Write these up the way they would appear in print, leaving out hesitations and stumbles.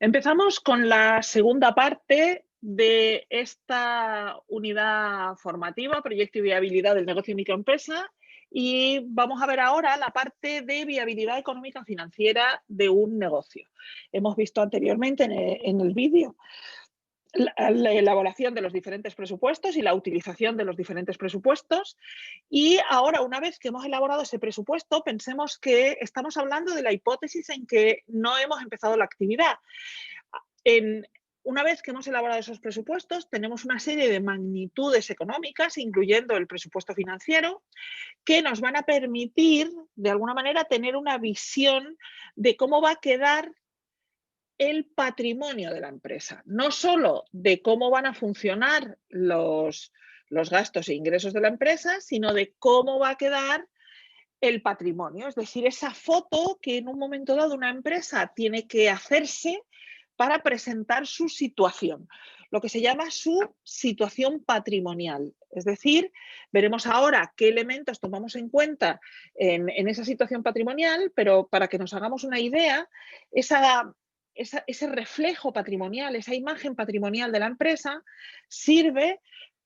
Empezamos con la segunda parte de esta unidad formativa, proyecto y viabilidad del negocio y microempresa, y vamos a ver ahora la parte de viabilidad económica financiera de un negocio. Hemos visto anteriormente en el vídeo la elaboración de los diferentes presupuestos y la utilización de los diferentes presupuestos. Y ahora, una vez que hemos elaborado ese presupuesto, pensemos que estamos hablando de la hipótesis en que no hemos empezado la actividad. Una vez que hemos elaborado esos presupuestos, tenemos una serie de magnitudes económicas, incluyendo el presupuesto financiero, que nos van a permitir, de alguna manera, tener una visión de cómo va a quedar el patrimonio de la empresa. No solo de cómo van a funcionar los gastos e ingresos de la empresa, sino de cómo va a quedar el patrimonio, es decir, esa foto que en un momento dado una empresa tiene que hacerse para presentar su situación, lo que se llama su situación patrimonial. Es decir, veremos ahora qué elementos tomamos en cuenta en esa situación patrimonial, pero para que nos hagamos una idea, ese reflejo patrimonial, esa imagen patrimonial de la empresa sirve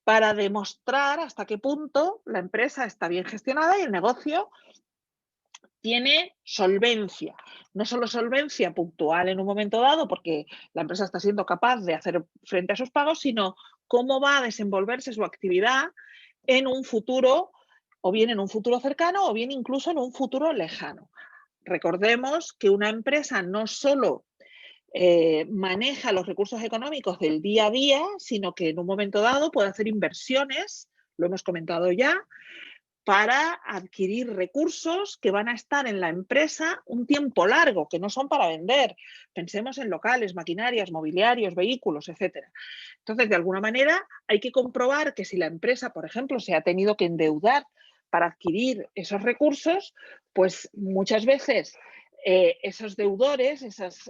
para demostrar hasta qué punto la empresa está bien gestionada y el negocio tiene solvencia. No solo solvencia puntual en un momento dado, porque la empresa está siendo capaz de hacer frente a sus pagos, sino cómo va a desenvolverse su actividad en un futuro, o bien en un futuro cercano, o bien incluso en un futuro lejano. Recordemos que una empresa no solo maneja los recursos económicos del día a día, sino que en un momento dado puede hacer inversiones, lo hemos comentado ya, para adquirir recursos que van a estar en la empresa un tiempo largo, que no son para vender. Pensemos en locales, maquinarias, mobiliarios, vehículos, etcétera. Entonces, de alguna manera, hay que comprobar que si la empresa, por ejemplo, se ha tenido que endeudar para adquirir esos recursos, pues muchas veces esos deudores, esos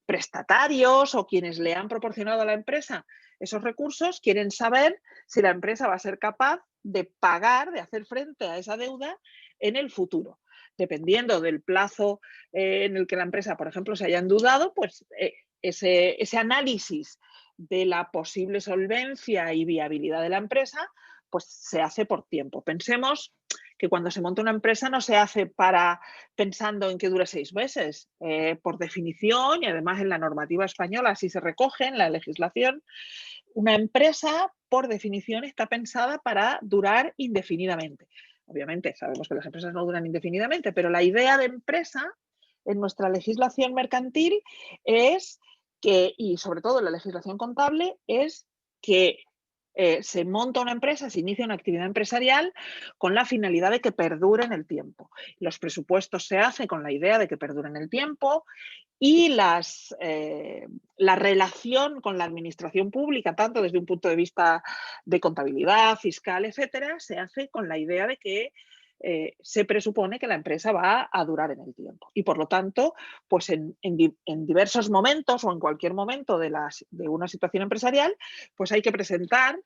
prestatarios o quienes le han proporcionado a la empresa esos recursos quieren saber si la empresa va a ser capaz de pagar, de hacer frente a esa deuda en el futuro. Dependiendo del plazo en el que la empresa, por ejemplo, se haya endeudado, pues ese análisis de la posible solvencia y viabilidad de la empresa, pues se hace por tiempo. Pensemos que cuando se monta una empresa no se hace pensando en que dure 6 meses. Por definición, y además en la normativa española así se recoge en la legislación, una empresa, por definición, está pensada para durar indefinidamente. Obviamente, sabemos que las empresas no duran indefinidamente, pero la idea de empresa en nuestra legislación mercantil es que, y sobre todo en la legislación contable, es que se monta una empresa, se inicia una actividad empresarial con la finalidad de que perdure en el tiempo. Los presupuestos se hacen con la idea de que perdure en el tiempo y la relación con la administración pública, tanto desde un punto de vista de contabilidad, fiscal, etcétera, se hace con la idea de que se presupone que la empresa va a durar en el tiempo. Y por lo tanto, pues en diversos momentos o en cualquier momento de una situación empresarial, pues hay que presentar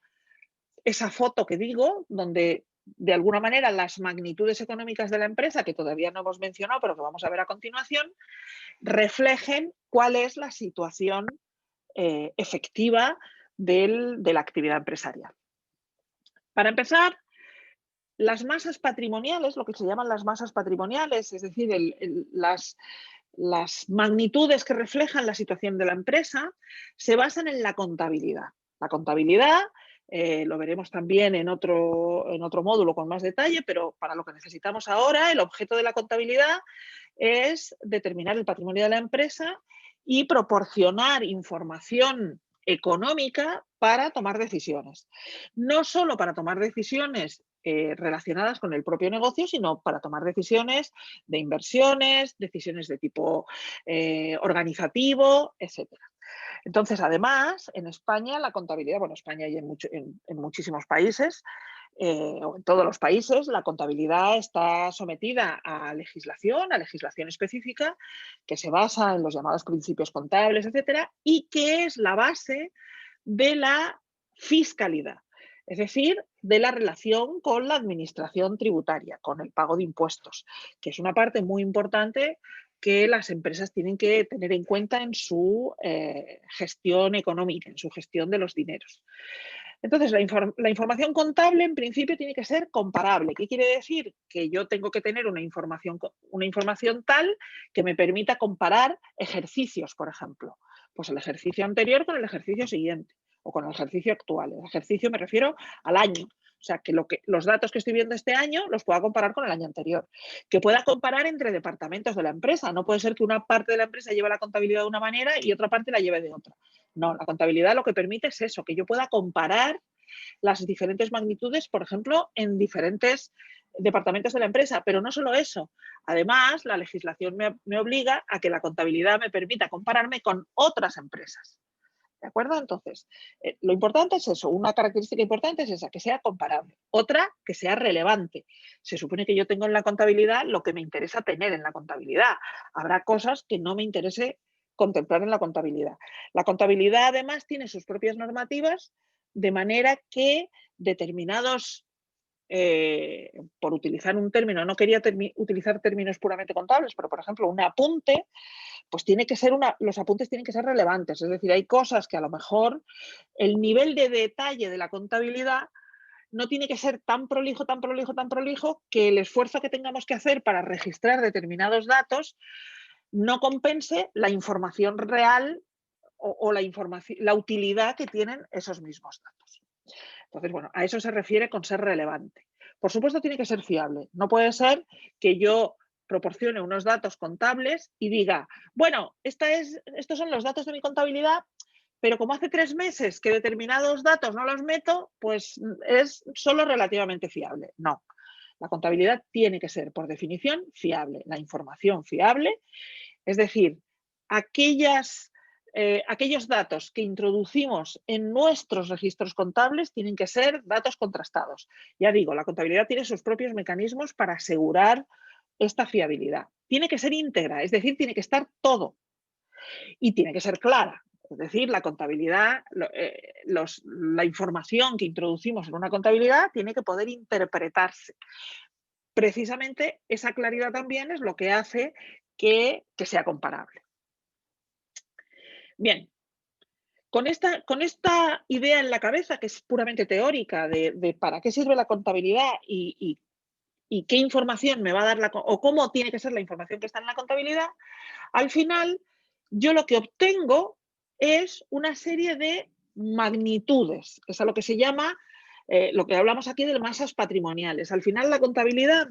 esa foto que digo, donde de alguna manera las magnitudes económicas de la empresa, que todavía no hemos mencionado, pero que vamos a ver a continuación, reflejen cuál es la situación efectiva de la actividad empresarial. Para empezar, las masas patrimoniales, lo que se llaman las masas patrimoniales, es decir, las magnitudes que reflejan la situación de la empresa, se basan en la contabilidad. La contabilidad, lo veremos también en otro módulo con más detalle, pero para lo que necesitamos ahora, el objeto de la contabilidad es determinar el patrimonio de la empresa y proporcionar información económica para tomar decisiones. No solo para tomar decisiones relacionadas con el propio negocio, sino para tomar decisiones de inversiones, decisiones de tipo organizativo, etcétera. Entonces, además, en España la contabilidad, bueno, España y en muchísimos países, o en todos los países, la contabilidad está sometida a legislación específica, que se basa en los llamados principios contables, etcétera, y que es la base de la fiscalidad, es decir, de la relación con la administración tributaria, con el pago de impuestos, que es una parte muy importante que las empresas tienen que tener en cuenta en su gestión económica, en su gestión de los dineros. Entonces, la información contable en principio tiene que ser comparable. ¿Qué quiere decir? Que yo tengo que tener una información tal que me permita comparar ejercicios, por ejemplo. Pues el ejercicio anterior con el ejercicio siguiente o con el ejercicio actual. El ejercicio me refiero al año. O sea, que los datos que estoy viendo este año los pueda comparar con el año anterior. Que pueda comparar entre departamentos de la empresa. No puede ser que una parte de la empresa lleve la contabilidad de una manera y otra parte la lleve de otra. No, la contabilidad lo que permite es eso, que yo pueda comparar las diferentes magnitudes, por ejemplo, en diferentes departamentos de la empresa. Pero no solo eso. Además, la legislación me obliga a que la contabilidad me permita compararme con otras empresas. ¿De acuerdo? Entonces, lo importante es eso. Una característica importante es esa, que sea comparable. Otra, que sea relevante. Se supone que yo tengo en la contabilidad lo que me interesa tener en la contabilidad. Habrá cosas que no me interese contemplar en la contabilidad. La contabilidad, además, tiene sus propias normativas, de manera que determinados, por utilizar un término, no quería utilizar términos puramente contables, pero, por ejemplo, un apunte, pues tiene que ser los apuntes tienen que ser relevantes. Es decir, hay cosas que a lo mejor el nivel de detalle de la contabilidad no tiene que ser tan prolijo, tan prolijo, tan prolijo, que el esfuerzo que tengamos que hacer para registrar determinados datos no compense la información real o la utilidad que tienen esos mismos datos. Entonces, bueno, a eso se refiere con ser relevante. Por supuesto, tiene que ser fiable. No puede ser que yo proporcione unos datos contables y diga, bueno, estos son los datos de mi contabilidad, pero como hace 3 meses que determinados datos no los meto, pues es solo relativamente fiable. No, la contabilidad tiene que ser, por definición, fiable. La información fiable, es decir, aquellos datos que introducimos en nuestros registros contables tienen que ser datos contrastados. Ya digo, la contabilidad tiene sus propios mecanismos para asegurar esta fiabilidad. Tiene que ser íntegra, es decir, tiene que estar todo y tiene que ser clara. Es decir, la contabilidad, la información que introducimos en una contabilidad tiene que poder interpretarse. Precisamente esa claridad también es lo que hace que sea comparable. Bien, con esta idea en la cabeza, que es puramente teórica, de para qué sirve la contabilidad y qué información me va a dar o cómo tiene que ser la información que está en la contabilidad, al final yo lo que obtengo es una serie de magnitudes, que es a lo que se llama, lo que hablamos aquí de masas patrimoniales. Al final la contabilidad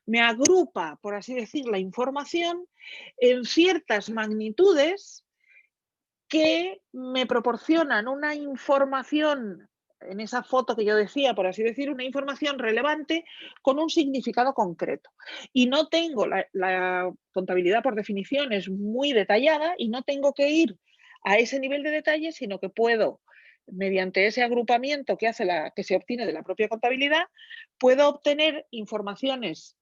me agrupa, por así decir, la información en ciertas magnitudes que me proporcionan una información, en esa foto que yo decía, por así decir, una información relevante con un significado concreto. Y no tengo, la contabilidad por definición es muy detallada y no tengo que ir a ese nivel de detalle, sino que puedo, mediante ese agrupamiento que se obtiene de la propia contabilidad, puedo obtener informaciones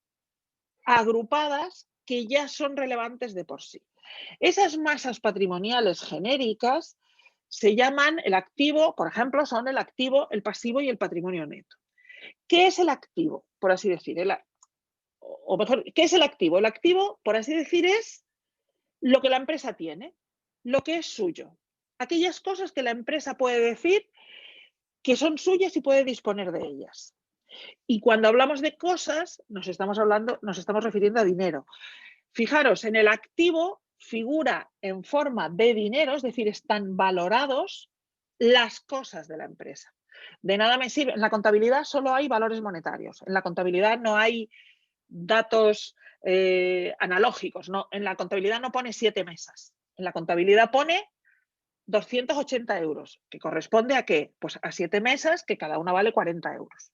agrupadas que ya son relevantes de por sí. Esas masas patrimoniales genéricas se llaman el activo, por ejemplo, son el activo, el pasivo y el patrimonio neto. ¿Qué es el activo, por así decir? O mejor, ¿qué es el activo? El activo, por así decir, es lo que la empresa tiene, lo que es suyo. Aquellas cosas que la empresa puede decir que son suyas y puede disponer de ellas. Y cuando hablamos de cosas, nos estamos refiriendo a dinero. Fijaros, en el activo figura en forma de dinero, es decir, están valorados las cosas de la empresa. De nada me sirve. En la contabilidad solo hay valores monetarios. En la contabilidad no hay datos analógicos. No, en la contabilidad no pone 7 mesas. En la contabilidad pone 280 euros, que corresponde a ¿qué? Pues a 7 mesas, que cada una vale 40 euros.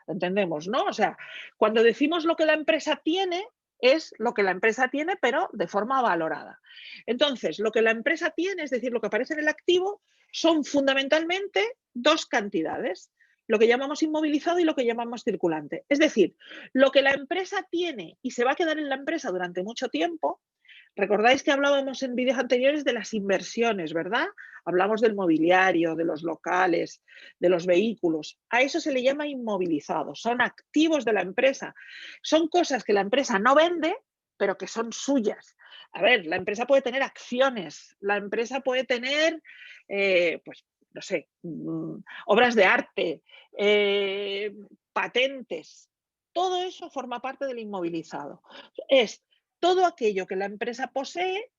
¿Entendemos, no? O sea, cuando decimos lo que la empresa tiene, es lo que la empresa tiene, pero de forma valorada. Entonces, lo que la empresa tiene, es decir, lo que aparece en el activo, son fundamentalmente 2 cantidades, lo que llamamos inmovilizado y lo que llamamos circulante. Es decir, lo que la empresa tiene y se va a quedar en la empresa durante mucho tiempo. Recordáis que hablábamos en vídeos anteriores de las inversiones, ¿verdad? Hablamos del mobiliario, de los locales, de los vehículos. A eso se le llama inmovilizado. Son activos de la empresa. Son cosas que la empresa no vende, pero que son suyas. A ver, la empresa puede tener acciones, la empresa puede tener, pues, no sé, obras de arte, patentes. Todo eso forma parte del inmovilizado. Es todo aquello que la empresa posee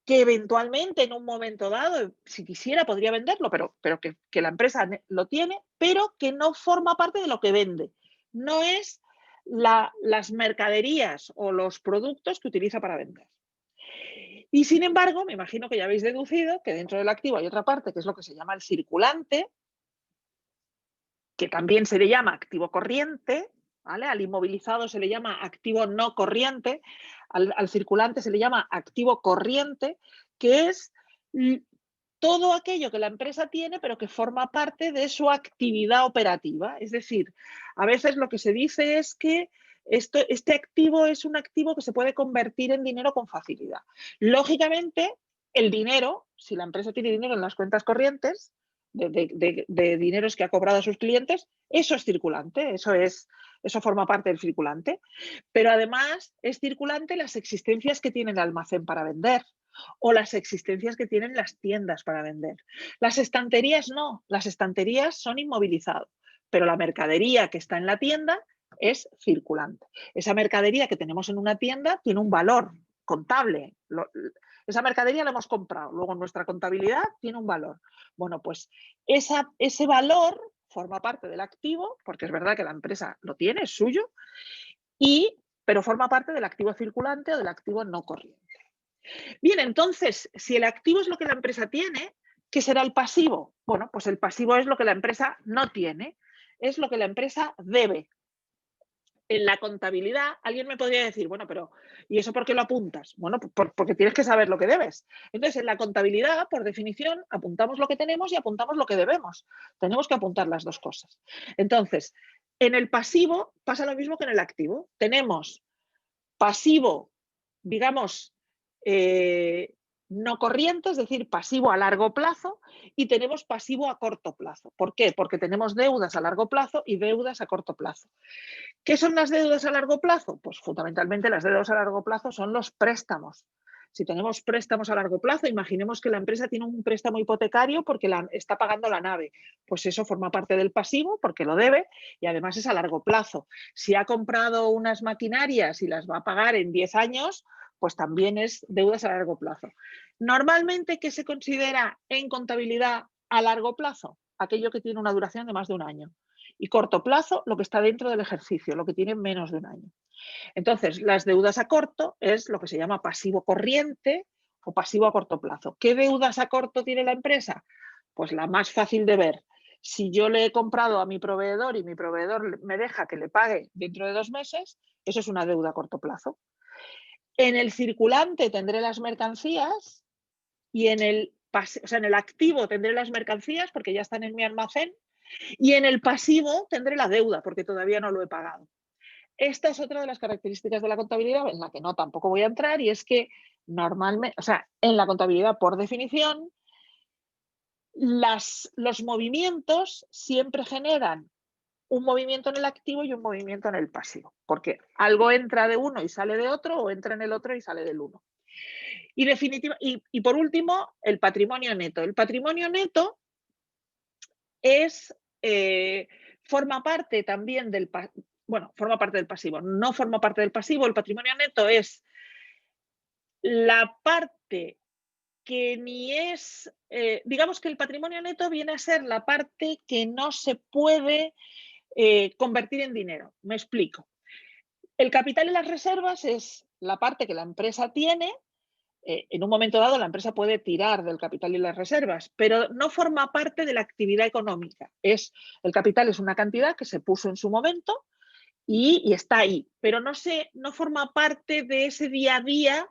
que eventualmente en un momento dado, si quisiera, podría venderlo, pero que la empresa lo tiene, pero que no forma parte de lo que vende. No es las mercaderías o los productos que utiliza para vender. Y sin embargo, me imagino que ya habéis deducido que dentro del activo hay otra parte, que es lo que se llama el circulante, que también se le llama activo corriente, ¿vale? Al inmovilizado se le llama activo no corriente, al circulante se le llama activo corriente, que es todo aquello que la empresa tiene, pero que forma parte de su actividad operativa. Es decir, a veces lo que se dice es que este activo es un activo que se puede convertir en dinero con facilidad. Lógicamente, el dinero, si la empresa tiene dinero en las cuentas corrientes, de dineros que ha cobrado a sus clientes, eso es circulante, eso forma parte del circulante. Pero además es circulante las existencias que tiene el almacén para vender o las existencias que tienen las tiendas para vender. Las estanterías no, las estanterías son inmovilizadas, pero la mercadería que está en la tienda es circulante. Esa mercadería que tenemos en una tienda tiene un valor contable. Esa mercadería la hemos comprado, luego nuestra contabilidad tiene un valor. Bueno, pues ese valor forma parte del activo, porque es verdad que la empresa lo tiene, es suyo, pero forma parte del activo circulante o del activo no corriente. Bien, entonces, si el activo es lo que la empresa tiene, ¿qué será el pasivo? Bueno, pues el pasivo es lo que la empresa no tiene, es lo que la empresa debe. En la contabilidad, alguien me podría decir, bueno, pero ¿y eso por qué lo apuntas? Bueno, porque tienes que saber lo que debes. Entonces, en la contabilidad, por definición, apuntamos lo que tenemos y apuntamos lo que debemos. Tenemos que apuntar las dos cosas. Entonces, en el pasivo pasa lo mismo que en el activo. Tenemos pasivo, digamos, no corriente, es decir, pasivo a largo plazo, y tenemos pasivo a corto plazo. ¿Por qué? Porque tenemos deudas a largo plazo y deudas a corto plazo. ¿Qué son las deudas a largo plazo? Pues fundamentalmente las deudas a largo plazo son los préstamos. Si tenemos préstamos a largo plazo, imaginemos que la empresa tiene un préstamo hipotecario porque está pagando la nave. Pues eso forma parte del pasivo porque lo debe y además es a largo plazo. Si ha comprado unas maquinarias y las va a pagar en 10 años, pues también es deudas a largo plazo. Normalmente, ¿qué se considera en contabilidad a largo plazo? Aquello que tiene una duración de más de un año. Y corto plazo, lo que está dentro del ejercicio, lo que tiene menos de un año. Entonces, las deudas a corto es lo que se llama pasivo corriente o pasivo a corto plazo. ¿Qué deudas a corto tiene la empresa? Pues la más fácil de ver. Si yo le he comprado a mi proveedor y mi proveedor me deja que le pague dentro de 2 meses, eso es una deuda a corto plazo. En el circulante tendré las mercancías y en el activo tendré las mercancías porque ya están en mi almacén y en el pasivo tendré la deuda porque todavía no lo he pagado. Esta es otra de las características de la contabilidad en la que no tampoco voy a entrar y es que normalmente, en la contabilidad por definición, los movimientos siempre generan un movimiento en el activo y un movimiento en el pasivo, porque algo entra de uno y sale de otro o entra en el otro y sale del uno. Y por último, el patrimonio neto. El patrimonio neto forma parte también forma parte del pasivo, no forma parte del pasivo. El patrimonio neto es la parte que ni es, digamos que el patrimonio neto viene a ser la parte que no se puede convertir en dinero. Me explico. El capital y las reservas es la parte que la empresa tiene. En un momento dado la empresa puede tirar del capital y las reservas, pero no forma parte de la actividad económica. El capital es una cantidad que se puso en su momento y está ahí, pero no forma parte de ese día a día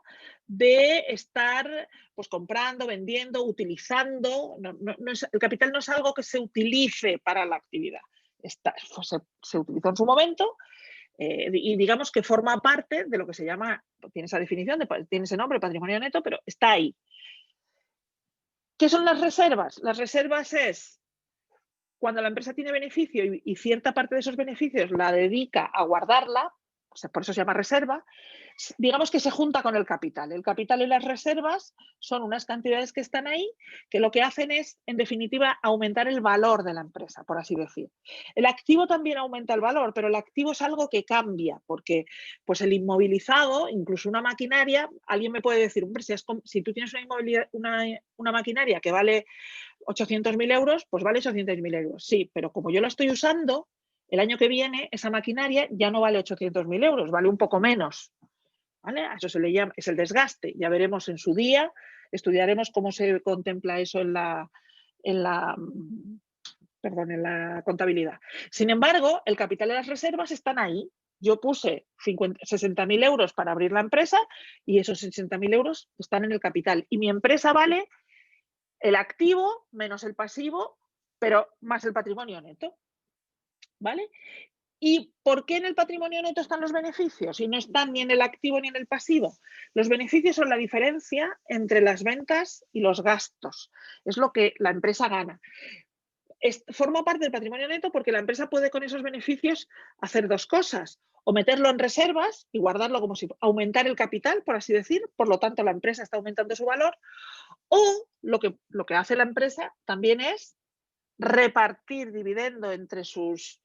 de estar pues, comprando, vendiendo, utilizando. El capital no es algo que se utilice para la actividad. Se utilizó en su momento. Y digamos que forma parte de lo que se llama, tiene esa definición, tiene ese nombre, patrimonio neto, pero está ahí. ¿Qué son las reservas? Las reservas es cuando la empresa tiene beneficio y cierta parte de esos beneficios la dedica a guardarla, por eso se llama reserva, digamos que se junta con el capital. El capital y las reservas son unas cantidades que están ahí que lo que hacen es, en definitiva, aumentar el valor de la empresa, por así decir. El activo también aumenta el valor, pero el activo es algo que cambia, porque pues el inmovilizado, incluso una maquinaria, alguien me puede decir, hombre, si tú tienes una maquinaria que vale 800.000 euros, pues vale 800.000 euros. Sí, pero como yo la estoy usando, el año que viene esa maquinaria ya no vale 800.000 euros, vale un poco menos. ¿Vale? A eso se le llama, es el desgaste. Ya veremos en su día, estudiaremos cómo se contempla eso en la contabilidad. Sin embargo, el capital y las reservas están ahí. Yo puse 60.000 euros para abrir la empresa y esos 60.000 euros están en el capital. Y mi empresa vale el activo menos el pasivo, pero más el patrimonio neto. ¿Vale? ¿Y por qué en el patrimonio neto están los beneficios y no están ni en el activo ni en el pasivo? Los beneficios son la diferencia entre las ventas y los gastos. Es lo que la empresa gana. Forma parte del patrimonio neto porque la empresa puede con esos beneficios hacer dos cosas. O meterlo en reservas y guardarlo como si aumentar el capital, por así decir. Por lo tanto, la empresa está aumentando su valor. O lo que hace la empresa también es repartir dividendo entre sus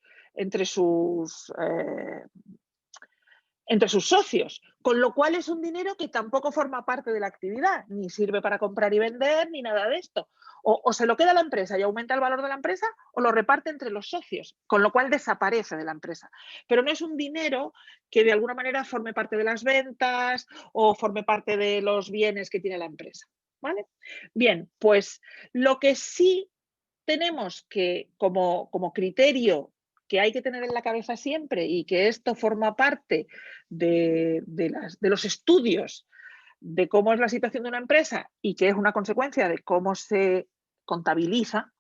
socios, con lo cual es un dinero que tampoco forma parte de la actividad, ni sirve para comprar y vender, ni nada de esto. O se lo queda la empresa y aumenta el valor de la empresa, o lo reparte entre los socios, con lo cual desaparece de la empresa. Pero no es un dinero que de alguna manera forme parte de las ventas o forme parte de los bienes que tiene la empresa. ¿Vale? Bien, pues lo que sí tenemos que, como criterio que hay que tener en la cabeza siempre y que esto forma parte de los estudios de cómo es la situación de una empresa y que es una consecuencia de cómo se contabiliza,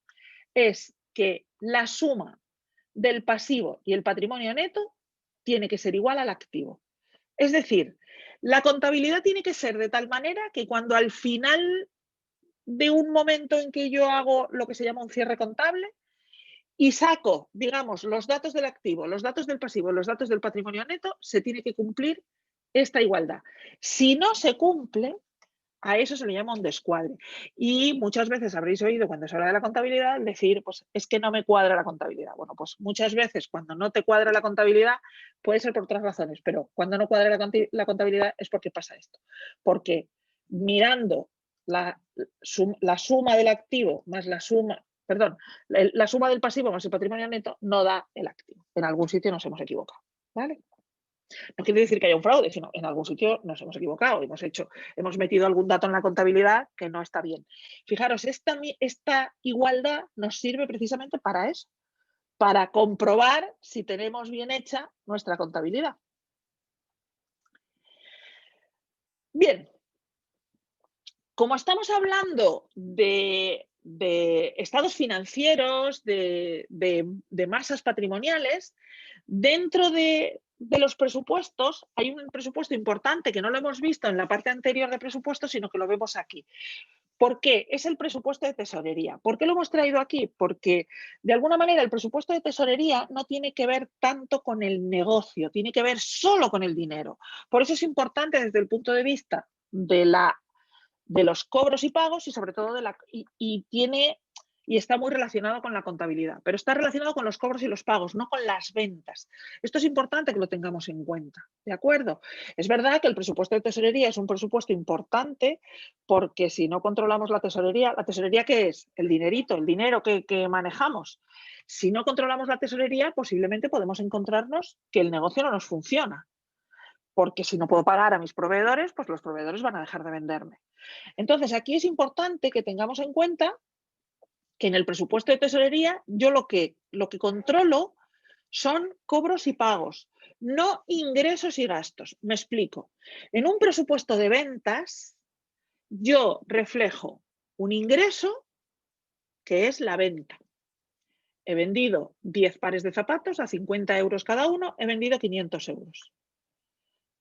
es que la suma del pasivo y el patrimonio neto tiene que ser igual al activo. Es decir, la contabilidad tiene que ser de tal manera que cuando al final de un momento en que yo hago lo que se llama un cierre contable y saco, digamos, los datos del activo, los datos del pasivo, los datos del patrimonio neto, se tiene que cumplir esta igualdad. Si no se cumple, a eso se le llama un descuadre. Y muchas veces habréis oído cuando se habla de la contabilidad decir, pues es que no me cuadra la contabilidad. Bueno, pues muchas veces cuando no te cuadra la contabilidad puede ser por otras razones, pero cuando no cuadra la contabilidad es porque pasa esto. Porque mirando la suma del activo más la suma del pasivo más el patrimonio neto no da el activo. En algún sitio nos hemos equivocado. ¿Vale? No quiere decir que haya un fraude, sino en algún sitio nos hemos equivocado, hemos metido algún dato en la contabilidad que no está bien. Fijaros, esta igualdad nos sirve precisamente para eso, para comprobar si tenemos bien hecha nuestra contabilidad. Bien, como estamos hablando de estados financieros, de masas patrimoniales, dentro de los presupuestos hay un presupuesto importante que no lo hemos visto en la parte anterior de presupuesto, sino que lo vemos aquí. ¿Por qué? Es el presupuesto de tesorería. ¿Por qué lo hemos traído aquí? Porque de alguna manera el presupuesto de tesorería no tiene que ver tanto con el negocio, tiene que ver solo con el dinero. Por eso es importante desde el punto de vista de los cobros y pagos y sobre todo y está muy relacionado con la contabilidad, pero está relacionado con los cobros y los pagos, no con las ventas. Esto es importante que lo tengamos en cuenta, ¿de acuerdo? Es verdad que el presupuesto de tesorería es un presupuesto importante porque si no controlamos ¿la tesorería qué es? El dinerito, el dinero que manejamos. Si no controlamos la tesorería, posiblemente podemos encontrarnos que el negocio no nos funciona. Porque si no puedo pagar a mis proveedores, pues los proveedores van a dejar de venderme. Entonces, aquí es importante que tengamos en cuenta que en el presupuesto de tesorería yo lo que controlo son cobros y pagos, no ingresos y gastos. Me explico. En un presupuesto de ventas, yo reflejo un ingreso que es la venta. He vendido 10 pares de zapatos a 50 euros cada uno, he vendido 500 euros.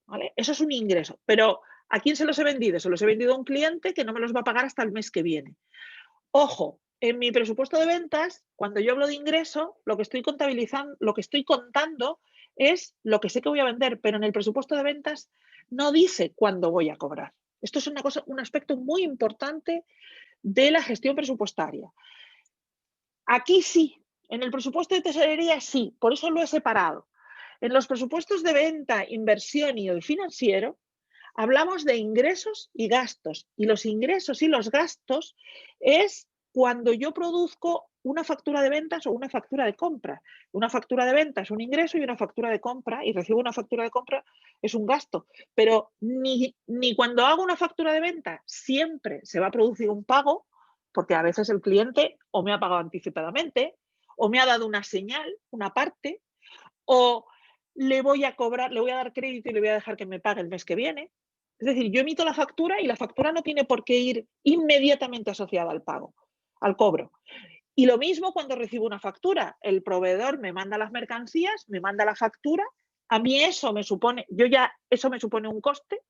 ¿Vale? Eso es un ingreso, pero ¿a quién se los he vendido? Se los he vendido a un cliente que no me los va a pagar hasta el mes que viene. Ojo, en mi presupuesto de ventas, cuando yo hablo de ingreso, lo que estoy contabilizando, lo que estoy contando es lo que sé que voy a vender, pero en el presupuesto de ventas no dice cuándo voy a cobrar. Esto es un aspecto muy importante de la gestión presupuestaria. Aquí sí, en el presupuesto de tesorería sí, por eso lo he separado. En los presupuestos de venta, inversión y el financiero, hablamos de ingresos y gastos. Y los ingresos y los gastos es cuando yo produzco una factura de ventas o una factura de compra. Una factura de venta es un ingreso y una factura de compra, y recibo una factura de compra, es un gasto. Pero ni cuando hago una factura de venta siempre se va a producir un pago, porque a veces el cliente o me ha pagado anticipadamente, o me ha dado una señal, una parte, o le voy a cobrar, le voy a dar crédito y le voy a dejar que me pague el mes que viene. Es decir, yo emito la factura y la factura no tiene por qué ir inmediatamente asociada al pago, al cobro. Y lo mismo cuando recibo una factura. El proveedor me manda las mercancías, me manda la factura. A mí eso me supone, eso me supone un coste,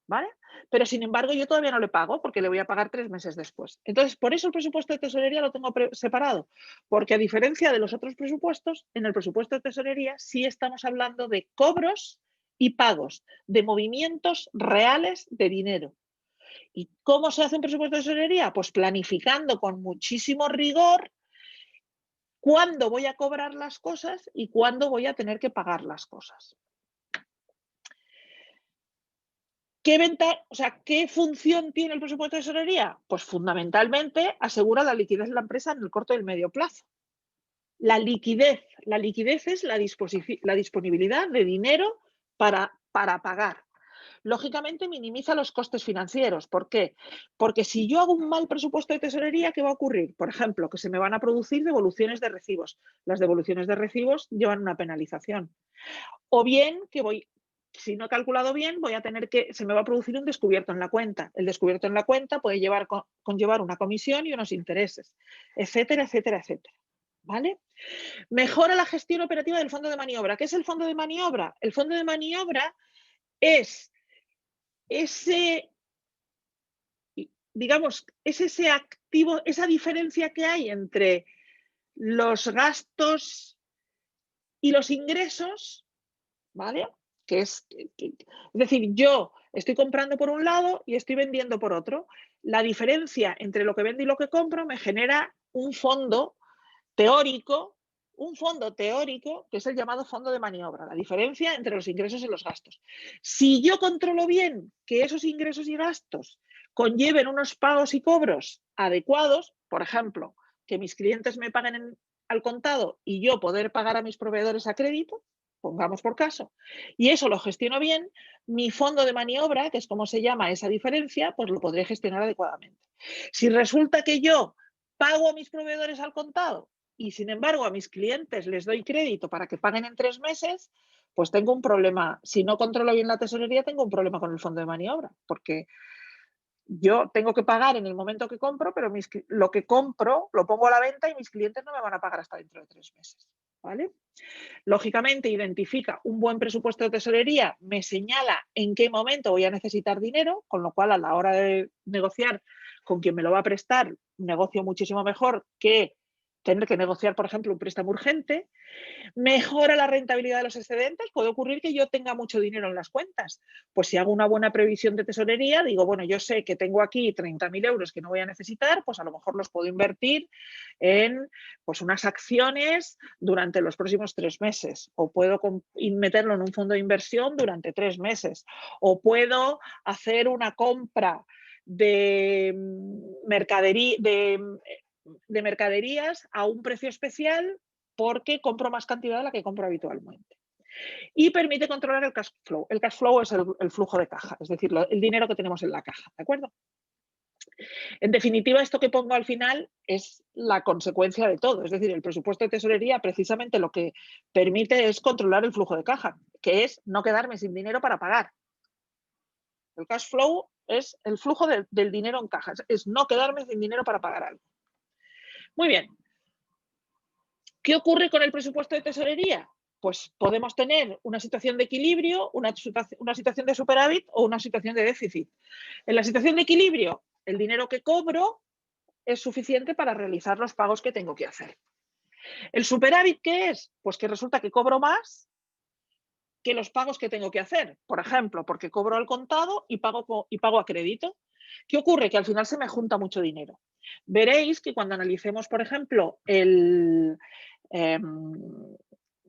¿vale? Pero sin embargo yo todavía no le pago porque le voy a pagar 3 meses después. Entonces, por eso el presupuesto de tesorería lo tengo separado, porque a diferencia de los otros presupuestos, en el presupuesto de tesorería sí estamos hablando de cobros y pagos, de movimientos reales de dinero. ¿Y cómo se hace un presupuesto de tesorería? Pues planificando con muchísimo rigor cuándo voy a cobrar las cosas y cuándo voy a tener que pagar las cosas. ¿Qué función tiene el presupuesto de tesorería? Pues fundamentalmente asegura la liquidez de la empresa en el corto y el medio plazo. La liquidez es la disponibilidad de dinero para pagar. Lógicamente minimiza los costes financieros. ¿Por qué? Porque si yo hago un mal presupuesto de tesorería, ¿qué va a ocurrir? Por ejemplo, que se me van a producir devoluciones de recibos. Las devoluciones de recibos llevan una penalización. O bien que si no he calculado bien, se me va a producir un descubierto en la cuenta. El descubierto en la cuenta puede conllevar una comisión y unos intereses, etcétera, etcétera, etcétera. ¿Vale? Mejora la gestión operativa del fondo de maniobra. ¿Qué es el fondo de maniobra? El fondo de maniobra es ese activo, esa diferencia que hay entre los gastos y los ingresos, ¿vale? Es decir, yo estoy comprando por un lado y estoy vendiendo por otro. La diferencia entre lo que vendo y lo que compro me genera un fondo teórico que es el llamado fondo de maniobra, la diferencia entre los ingresos y los gastos. Si yo controlo bien que esos ingresos y gastos conlleven unos pagos y cobros adecuados, por ejemplo, que mis clientes me paguen al contado y yo poder pagar a mis proveedores a crédito, pongamos por caso, y eso lo gestiono bien, mi fondo de maniobra, que es como se llama esa diferencia, pues lo podré gestionar adecuadamente. Si resulta que yo pago a mis proveedores al contado y sin embargo a mis clientes les doy crédito para que paguen en 3 meses, pues tengo un problema. Si no controlo bien la tesorería, tengo un problema con el fondo de maniobra, porque yo tengo que pagar en el momento que compro, pero lo que compro lo pongo a la venta y mis clientes no me van a pagar hasta dentro de 3 meses. ¿Vale? Lógicamente, identifica un buen presupuesto de tesorería, me señala en qué momento voy a necesitar dinero, con lo cual a la hora de negociar con quien me lo va a prestar, negocio muchísimo mejor que tener que negociar, por ejemplo, un préstamo urgente. Mejora la rentabilidad de los excedentes. Puede ocurrir que yo tenga mucho dinero en las cuentas. Pues si hago una buena previsión de tesorería, digo, bueno, yo sé que tengo aquí 30.000 euros que no voy a necesitar, pues a lo mejor los puedo invertir en pues, unas acciones durante los próximos 3 meses. O puedo meterlo en un fondo de inversión durante 3 meses. O puedo hacer una compra de mercaderías a un precio especial porque compro más cantidad de la que compro habitualmente. Y permite controlar el cash flow. El cash flow es el flujo de caja, es decir, el dinero que tenemos en la caja, ¿de acuerdo? En definitiva, esto que pongo al final es la consecuencia de todo. Es decir, el presupuesto de tesorería precisamente lo que permite es controlar el flujo de caja, que es no quedarme sin dinero para pagar. El cash flow es el flujo del dinero en caja, es no quedarme sin dinero para pagar algo. Muy bien. ¿Qué ocurre con el presupuesto de tesorería? Pues podemos tener una situación de equilibrio, una situación de superávit o una situación de déficit. En la situación de equilibrio, el dinero que cobro es suficiente para realizar los pagos que tengo que hacer. ¿El superávit qué es? Pues que resulta que cobro más que los pagos que tengo que hacer. Por ejemplo, porque cobro al contado y pago a crédito. ¿Qué ocurre? Que al final se me junta mucho dinero. Veréis que cuando analicemos, por ejemplo, el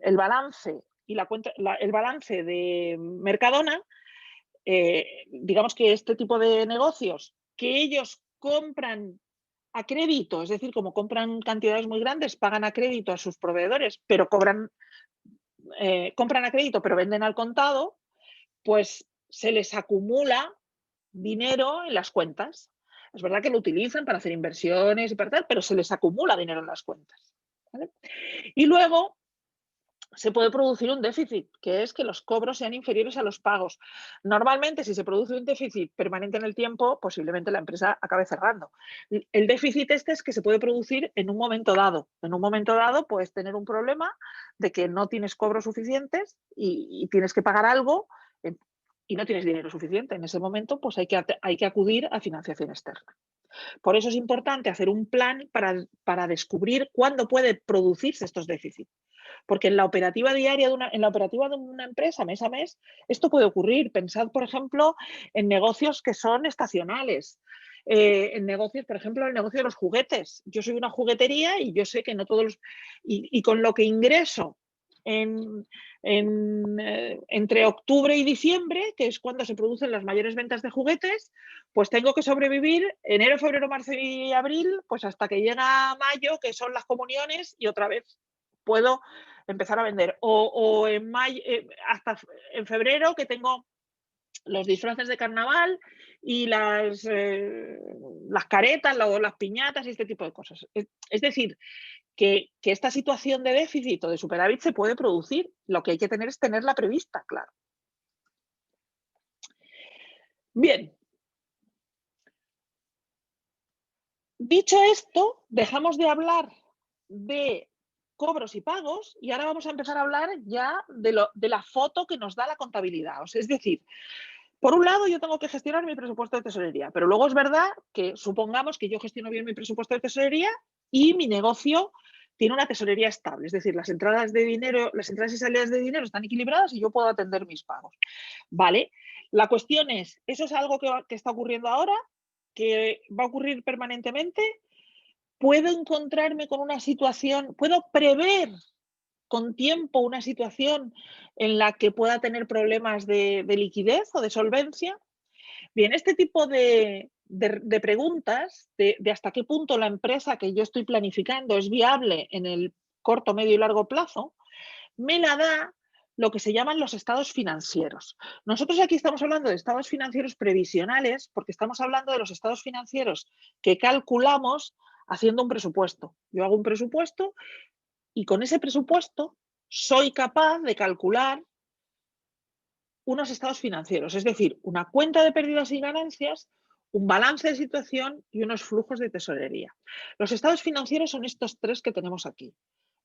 balance y el balance de Mercadona, digamos que este tipo de negocios que ellos compran a crédito, es decir, como compran cantidades muy grandes, pagan a crédito a sus proveedores, pero compran a crédito, pero venden al contado, pues se les acumula dinero en las cuentas. Es verdad que lo utilizan para hacer inversiones y para tal, pero se les acumula dinero en las cuentas, ¿vale? Y luego se puede producir un déficit, que es que los cobros sean inferiores a los pagos. Normalmente, si se produce un déficit permanente en el tiempo, posiblemente la empresa acabe cerrando. El déficit este es que se puede producir en un momento dado. En un momento dado puedes tener un problema de que no tienes cobros suficientes y tienes que pagar algo y no tienes dinero suficiente. En ese momento, pues hay que acudir a financiación externa. Por eso es importante hacer un plan para descubrir cuándo puede producirse estos déficits. Porque en la operativa diaria, en la operativa de una empresa, mes a mes, esto puede ocurrir. Pensad, por ejemplo, en negocios que son estacionales. En negocios, por ejemplo, el negocio de los juguetes. Yo soy una juguetería y yo sé que no todos los... Y con lo que ingreso entre octubre y diciembre, que es cuando se producen las mayores ventas de juguetes, pues tengo que sobrevivir enero, febrero, marzo y abril, pues hasta que llega mayo, que son las comuniones, y otra vez puedo empezar a vender. O en mayo, hasta en febrero, que tengo los disfraces de carnaval y las caretas, las piñatas y este tipo de cosas. Es decir, que esta situación de déficit o de superávit se puede producir. Lo que hay que tener es tenerla prevista, claro. Bien. Dicho esto, dejamos de hablar de cobros y pagos y ahora vamos a empezar a hablar ya de la foto que nos da la contabilidad. Es decir, por un lado, yo tengo que gestionar mi presupuesto de tesorería, pero luego es verdad que supongamos que yo gestiono bien mi presupuesto de tesorería y mi negocio tiene una tesorería estable, es decir, las entradas de dinero, las entradas y salidas de dinero están equilibradas y yo puedo atender mis pagos. Vale, la cuestión es, ¿eso es algo que está ocurriendo ahora? ¿Que va a ocurrir permanentemente? ¿Puedo encontrarme con una situación, puedo prever con tiempo una situación en la que pueda tener problemas de liquidez o de solvencia? Bien, este tipo de preguntas, de hasta qué punto la empresa que yo estoy planificando es viable en el corto, medio y largo plazo, me la da lo que se llaman los estados financieros. Nosotros aquí estamos hablando de estados financieros previsionales porque estamos hablando de los estados financieros que calculamos haciendo un presupuesto. Yo hago un presupuesto y con ese presupuesto soy capaz de calcular unos estados financieros, es decir, una cuenta de pérdidas y ganancias, un balance de situación y unos flujos de tesorería. Los estados financieros son estos tres que tenemos aquí: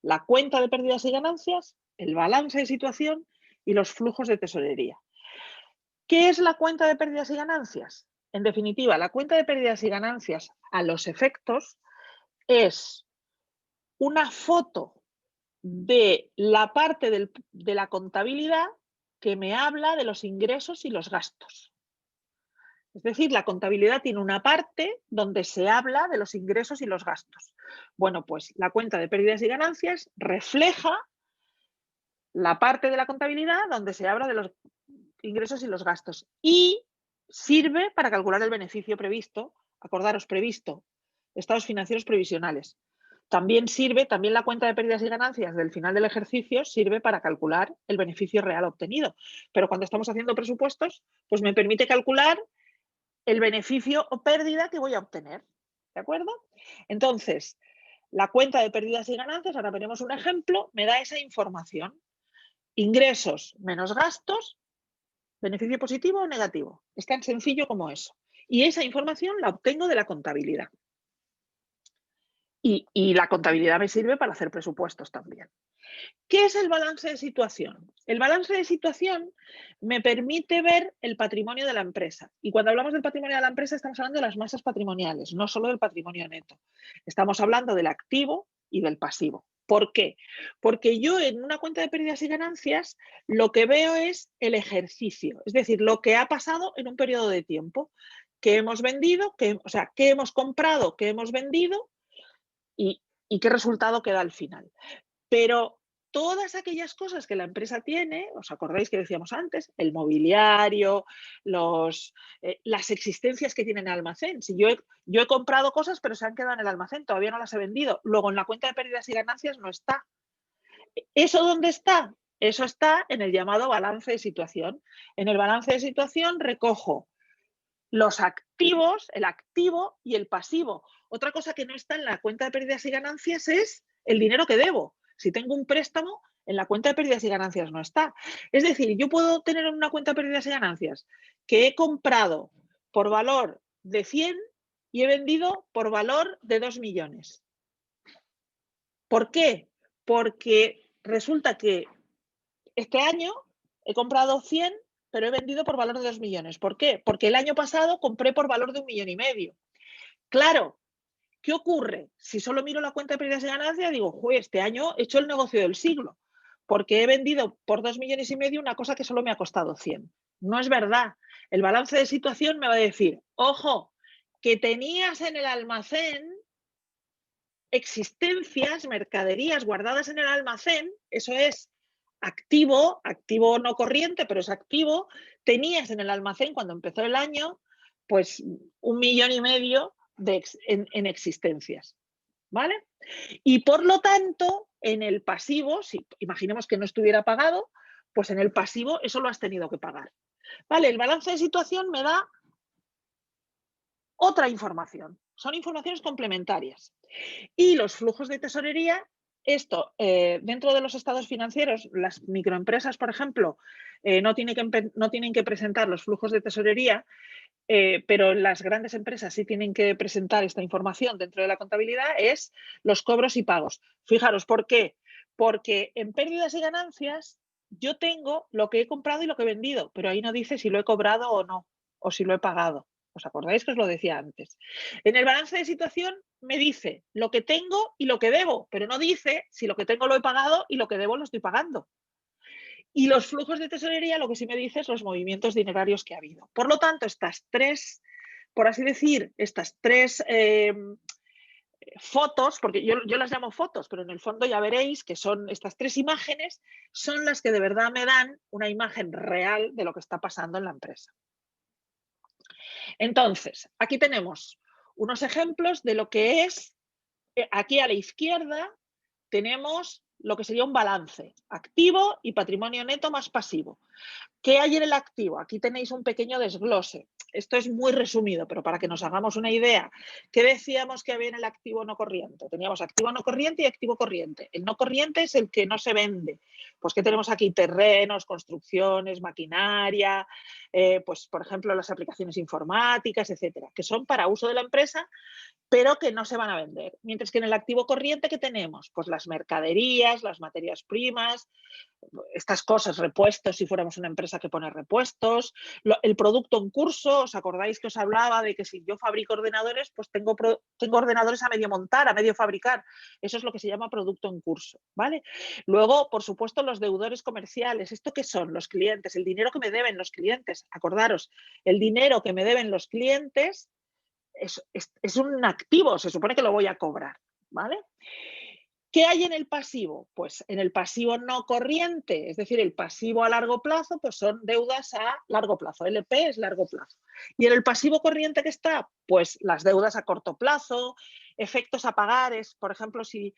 la cuenta de pérdidas y ganancias, el balance de situación y los flujos de tesorería. ¿Qué es la cuenta de pérdidas y ganancias? En definitiva, la cuenta de pérdidas y ganancias, a los efectos, es una foto de la parte de la contabilidad que me habla de los ingresos y los gastos. Es decir, la contabilidad tiene una parte donde se habla de los ingresos y los gastos. Bueno, pues la cuenta de pérdidas y ganancias refleja la parte de la contabilidad donde se habla de los ingresos y los gastos y sirve para calcular el beneficio previsto. Acordaros, previsto, estados financieros previsionales. También la cuenta de pérdidas y ganancias del final del ejercicio sirve para calcular el beneficio real obtenido. Pero cuando estamos haciendo presupuestos, pues me permite calcular el beneficio o pérdida que voy a obtener. ¿De acuerdo? Entonces, la cuenta de pérdidas y ganancias, ahora veremos un ejemplo, me da esa información. Ingresos menos gastos, beneficio positivo o negativo. Es tan sencillo como eso. Y esa información la obtengo de la contabilidad. Y la contabilidad me sirve para hacer presupuestos también. ¿Qué es el balance de situación? El balance de situación me permite ver el patrimonio de la empresa. Y cuando hablamos del patrimonio de la empresa estamos hablando de las masas patrimoniales, no solo del patrimonio neto. Estamos hablando del activo y del pasivo. ¿Por qué? Porque yo en una cuenta de pérdidas y ganancias lo que veo es el ejercicio, es decir, lo que ha pasado en un periodo de tiempo, que hemos vendido, o sea, qué hemos comprado, qué hemos vendido y qué resultado queda al final. Pero todas aquellas cosas que la empresa tiene, ¿os acordáis que decíamos antes? El mobiliario, las existencias que tiene en el almacén. Si yo he comprado cosas, pero se han quedado en el almacén, todavía no las he vendido. Luego en la cuenta de pérdidas y ganancias no está. ¿Eso dónde está? Eso está en el llamado balance de situación. En el balance de situación recojo los activos, el activo y el pasivo. Otra cosa que no está en la cuenta de pérdidas y ganancias es el dinero que debo. Si tengo un préstamo, en la cuenta de pérdidas y ganancias no está. Es decir, yo puedo tener en una cuenta de pérdidas y ganancias que he comprado por valor de 100 y he vendido por valor de 2 millones. ¿Por qué? Porque resulta que este año he comprado 100, pero he vendido por valor de 2 millones. ¿Por qué? Porque el año pasado compré por valor de 1,5 millones. Claro, ¿qué ocurre? Si solo miro la cuenta de pérdidas y ganancias, digo, este año he hecho el negocio del siglo, porque he vendido por 2,5 millones una cosa que solo me ha costado 100. No es verdad. El balance de situación me va a decir, ojo, que tenías en el almacén existencias, mercaderías guardadas en el almacén, eso es activo no corriente, pero es activo, tenías en el almacén cuando empezó el año, pues 1,5 millones en existencias, ¿vale? Y por lo tanto, en el pasivo, si imaginemos que no estuviera pagado, pues en el pasivo eso lo has tenido que pagar. ¿Vale? El balance de situación me da otra información, son informaciones complementarias. Y los flujos de tesorería, esto dentro de los estados financieros, las microempresas, por ejemplo, no tienen que presentar los flujos de tesorería, pero las grandes empresas sí tienen que presentar esta información dentro de la contabilidad, es los cobros y pagos. Fijaros, ¿por qué? Porque en pérdidas y ganancias yo tengo lo que he comprado y lo que he vendido, pero ahí no dice si lo he cobrado o no, o si lo he pagado. ¿Os acordáis que os lo decía antes? En el balance de situación me dice lo que tengo y lo que debo, pero no dice si lo que tengo lo he pagado y lo que debo lo estoy pagando. Y los flujos de tesorería lo que sí me dice es los movimientos dinerarios que ha habido. Por lo tanto, estas tres, por así decir, estas tres fotos, porque yo las llamo fotos, pero en el fondo ya veréis que son estas tres imágenes, son las que de verdad me dan una imagen real de lo que está pasando en la empresa. Entonces, aquí tenemos unos ejemplos de lo que es, aquí a la izquierda tenemos lo que sería un balance, activo y patrimonio neto más pasivo. ¿Qué hay en el activo? Aquí tenéis un pequeño desglose. Esto es muy resumido, pero para que nos hagamos una idea, ¿qué decíamos que había en el activo no corriente? Teníamos activo no corriente y activo corriente. El no corriente es el que no se vende. Pues que tenemos aquí terrenos, construcciones, maquinaria, pues por ejemplo las aplicaciones informáticas, etcétera, que son para uso de la empresa, pero que no se van a vender. Mientras que en el activo corriente, ¿qué tenemos? Pues las mercaderías, las materias primas, estas cosas, repuestos, si fuéramos una empresa que pone repuestos, el producto en curso. ¿Os acordáis que os hablaba de que si yo fabrico ordenadores, pues tengo ordenadores a medio montar, a medio fabricar? Eso es lo que se llama producto en curso, ¿vale? Luego, por supuesto, los deudores comerciales. ¿Esto qué son? Los clientes, el dinero que me deben los clientes. Acordaros, el dinero que me deben los clientes es un activo, se supone que lo voy a cobrar, ¿vale? ¿Qué hay en el pasivo? Pues en el pasivo no corriente, es decir, el pasivo a largo plazo, pues son deudas a largo plazo, LP es largo plazo. Y en el pasivo corriente que está, pues las deudas a corto plazo, efectos a pagares, por ejemplo, si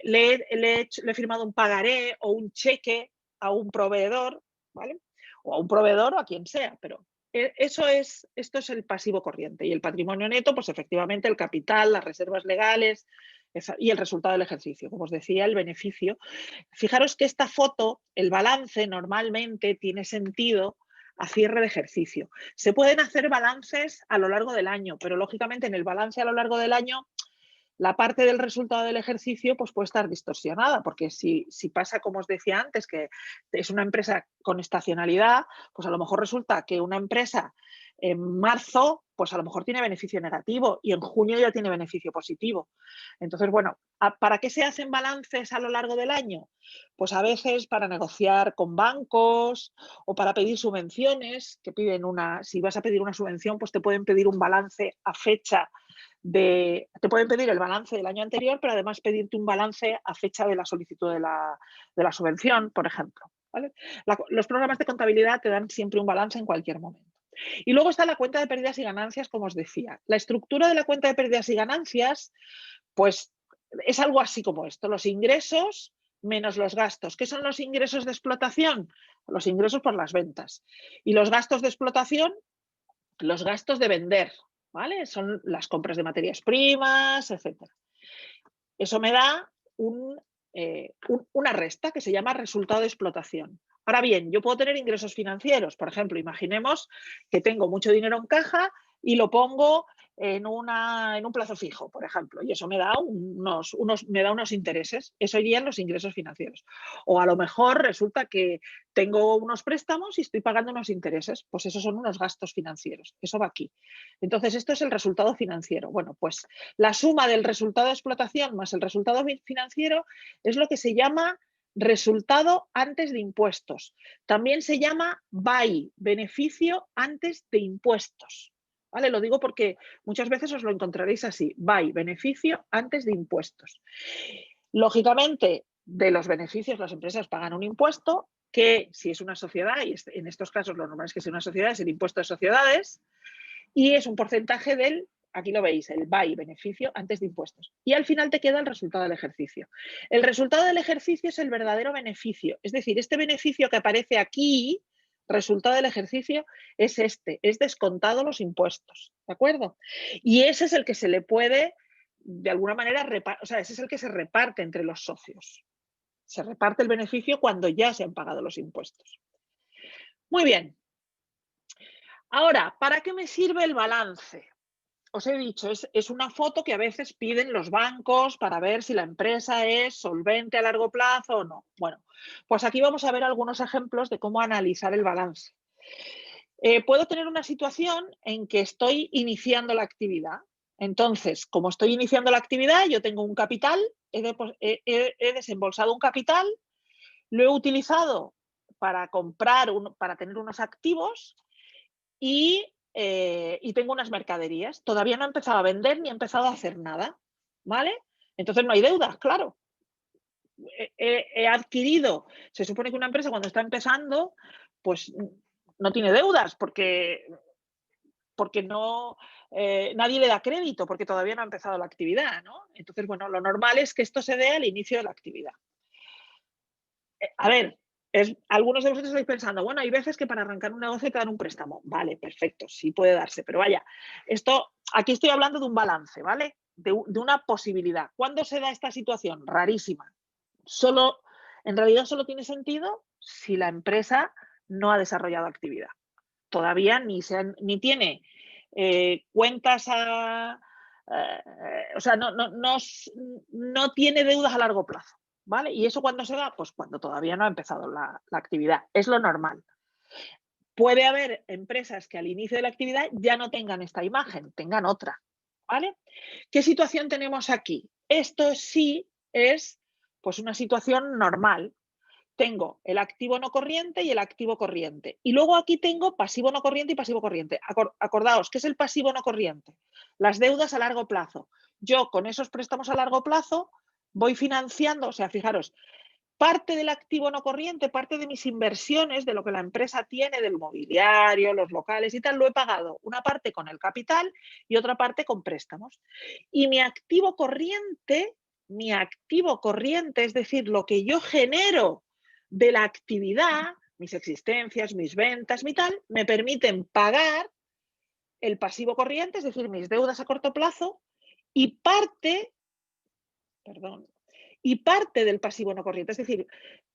le he firmado un pagaré o un cheque a un proveedor, ¿vale? O a un proveedor o a quien sea, pero esto es el pasivo corriente. Y el patrimonio neto, pues efectivamente el capital, las reservas legales, y el resultado del ejercicio, como os decía, el beneficio. Fijaros que esta foto, el balance normalmente tiene sentido a cierre de ejercicio. Se pueden hacer balances a lo largo del año, pero lógicamente en el balance a lo largo del año la parte del resultado del ejercicio pues puede estar distorsionada, porque si pasa, como os decía antes, que es una empresa con estacionalidad, pues a lo mejor resulta que una empresa en marzo pues a lo mejor tiene beneficio negativo y en junio ya tiene beneficio positivo. Entonces, bueno, ¿para qué se hacen balances a lo largo del año? Pues a veces para negociar con bancos o para pedir subvenciones, que piden si vas a pedir una subvención, pues te pueden pedir un balance a fecha te pueden pedir el balance del año anterior, pero además pedirte un balance a fecha de la solicitud de la subvención, por ejemplo. ¿Vale? Los programas de contabilidad te dan siempre un balance en cualquier momento. Y luego está la cuenta de pérdidas y ganancias, como os decía. La estructura de la cuenta de pérdidas y ganancias, pues es algo así como esto, los ingresos menos los gastos. ¿Qué son los ingresos de explotación? Los ingresos por las ventas. Y los gastos de explotación, los gastos de vender, ¿vale? Son las compras de materias primas, etc. Eso me da una resta que se llama resultado de explotación. Ahora bien, yo puedo tener ingresos financieros. Por ejemplo, imaginemos que tengo mucho dinero en caja y lo pongo en un plazo fijo, por ejemplo, y eso me da unos intereses. Eso irían los ingresos financieros. O a lo mejor resulta que tengo unos préstamos y estoy pagando unos intereses. Pues esos son unos gastos financieros. Eso va aquí. Entonces, esto es el resultado financiero. Bueno, pues la suma del resultado de explotación más el resultado financiero es lo que se llama resultado antes de impuestos. También se llama BAI, beneficio antes de impuestos. ¿Vale? Lo digo porque muchas veces os lo encontraréis así, BAI, beneficio antes de impuestos. Lógicamente, de los beneficios las empresas pagan un impuesto que, si es una sociedad, y en estos casos lo normal es que sea una sociedad, es el impuesto de sociedades, y es un porcentaje del, aquí lo veis, el BAI, beneficio antes de impuestos. Y al final te queda el resultado del ejercicio. El resultado del ejercicio es el verdadero beneficio. Es decir, este beneficio que aparece aquí, resultado del ejercicio, es descontado los impuestos. ¿De acuerdo? Y ese es el que se le puede, de alguna manera, ese es el que se reparte entre los socios. Se reparte el beneficio cuando ya se han pagado los impuestos. Muy bien. Ahora, ¿para qué me sirve el balance? Os he dicho, es una foto que a veces piden los bancos para ver si la empresa es solvente a largo plazo o no. Bueno, pues aquí vamos a ver algunos ejemplos de cómo analizar el balance. Puedo tener una situación en que estoy iniciando la actividad. Entonces, como estoy iniciando la actividad, yo tengo un capital, he desembolsado un capital, lo he utilizado para para tener unos activos y tengo unas mercaderías. Todavía no he empezado a vender ni he empezado a hacer nada, ¿vale? Entonces no hay deudas, claro. He adquirido, se supone que una empresa cuando está empezando, pues no tiene deudas porque no, nadie le da crédito porque todavía no ha empezado la actividad, ¿no? Entonces, bueno, lo normal es que esto se dé al inicio de la actividad. A ver, algunos de vosotros estáis pensando, bueno, hay veces que para arrancar un negocio te dan un préstamo. Vale, perfecto, sí puede darse, pero vaya, aquí estoy hablando de un balance, ¿vale? De una posibilidad. ¿Cuándo se da esta situación? Rarísima. En realidad solo tiene sentido si la empresa no ha desarrollado actividad. Todavía ni tiene cuentas o sea, no tiene deudas a largo plazo. ¿Vale? ¿Y eso cuándo se da? Pues cuando todavía no ha empezado la actividad. Es lo normal. Puede haber empresas que al inicio de la actividad ya no tengan esta imagen, tengan otra. ¿Vale? ¿Qué situación tenemos aquí? Esto sí es pues una situación normal. Tengo el activo no corriente y el activo corriente. Y luego aquí tengo pasivo no corriente y pasivo corriente. Acordaos, ¿qué es el pasivo no corriente? Las deudas a largo plazo. Yo con esos préstamos a largo plazo voy financiando, o sea, fijaros, parte del activo no corriente, parte de mis inversiones, de lo que la empresa tiene, del mobiliario, los locales y tal, lo he pagado. Una parte con el capital y otra parte con préstamos. Y mi activo corriente, es decir, lo que yo genero de la actividad, mis existencias, mis ventas, mi tal, me permiten pagar el pasivo corriente, es decir, mis deudas a corto plazo, y parte del pasivo no corriente. Es decir,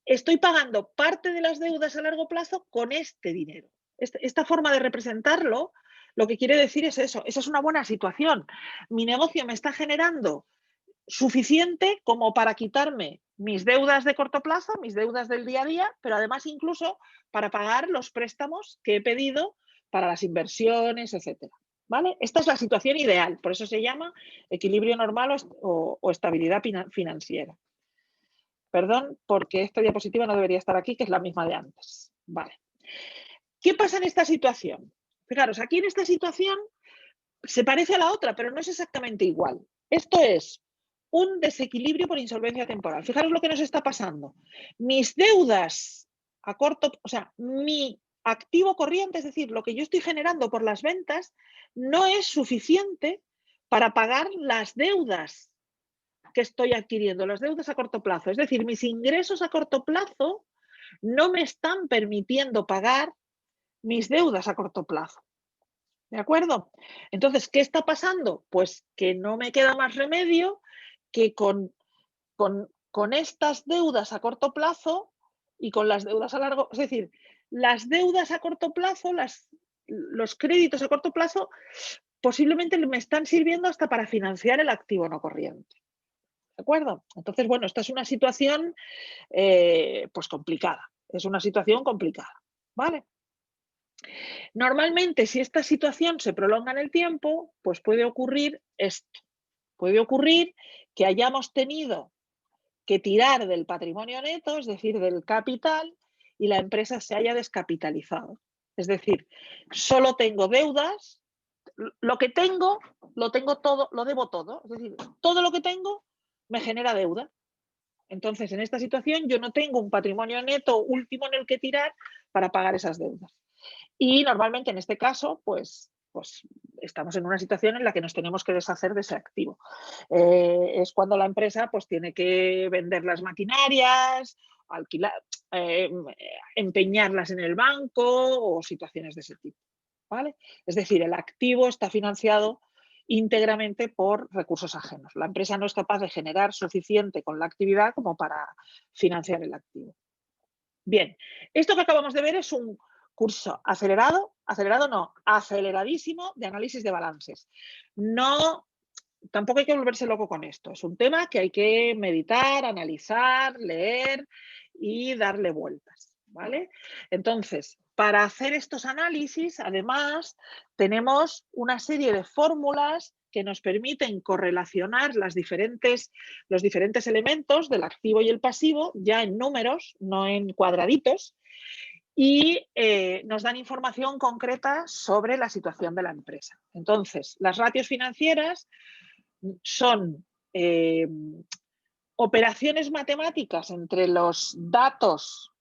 estoy pagando parte de las deudas a largo plazo con este dinero. Esta forma de representarlo, lo que quiere decir es eso. Esa es una buena situación. Mi negocio me está generando suficiente como para quitarme mis deudas de corto plazo, mis deudas del día a día, pero además incluso para pagar los préstamos que he pedido para las inversiones, etcétera. ¿vale? Esta es la situación ideal, por eso se llama equilibrio normal o estabilidad financiera. Perdón, porque esta diapositiva no debería estar aquí, que es la misma de antes. Vale. ¿Qué pasa en esta situación? Fijaros, aquí en esta situación se parece a la otra, pero no es exactamente igual. Esto es un desequilibrio por insolvencia temporal. Fijaros lo que nos está pasando. Mis deudas a corto, o sea, mi activo corriente, es decir, lo que yo estoy generando por las ventas, no es suficiente para pagar las deudas que estoy adquiriendo, las deudas a corto plazo. Es decir, mis ingresos a corto plazo no me están permitiendo pagar mis deudas a corto plazo. ¿De acuerdo? Entonces, ¿qué está pasando? Pues que no me queda más remedio que con estas deudas a corto plazo y con las deudas a largo, es decir, las deudas a corto plazo, los créditos a corto plazo, posiblemente me están sirviendo hasta para financiar el activo no corriente. ¿De acuerdo? Entonces, bueno, esta es una situación pues complicada. Es una situación complicada. ¿Vale? Normalmente, si esta situación se prolonga en el tiempo, pues puede ocurrir esto. Puede ocurrir que hayamos tenido que tirar del patrimonio neto, es decir, del capital, y la empresa se haya descapitalizado. Es decir, solo tengo deudas, lo que tengo, lo tengo todo, lo debo todo. Es decir, todo lo que tengo me genera deuda. Entonces, en esta situación yo no tengo un patrimonio neto último en el que tirar para pagar esas deudas. Y normalmente en este caso, pues estamos en una situación en la que nos tenemos que deshacer de ese activo. Es cuando la empresa pues tiene que vender las maquinarias, alquilar, empeñarlas en el banco o situaciones de ese tipo. ¿Vale? Es decir, el activo está financiado íntegramente por recursos ajenos. La empresa no es capaz de generar suficiente con la actividad como para financiar el activo. Bien, esto que acabamos de ver es un curso aceleradísimo de análisis de balances. Tampoco hay que volverse loco con esto. Es un tema que hay que meditar, analizar, leer y darle vueltas, ¿vale? Entonces, para hacer estos análisis, además, tenemos una serie de fórmulas que nos permiten correlacionar los diferentes elementos del activo y el pasivo ya en números, no en cuadraditos, y nos dan información concreta sobre la situación de la empresa. Entonces, las ratios financieras son operaciones matemáticas entre los datos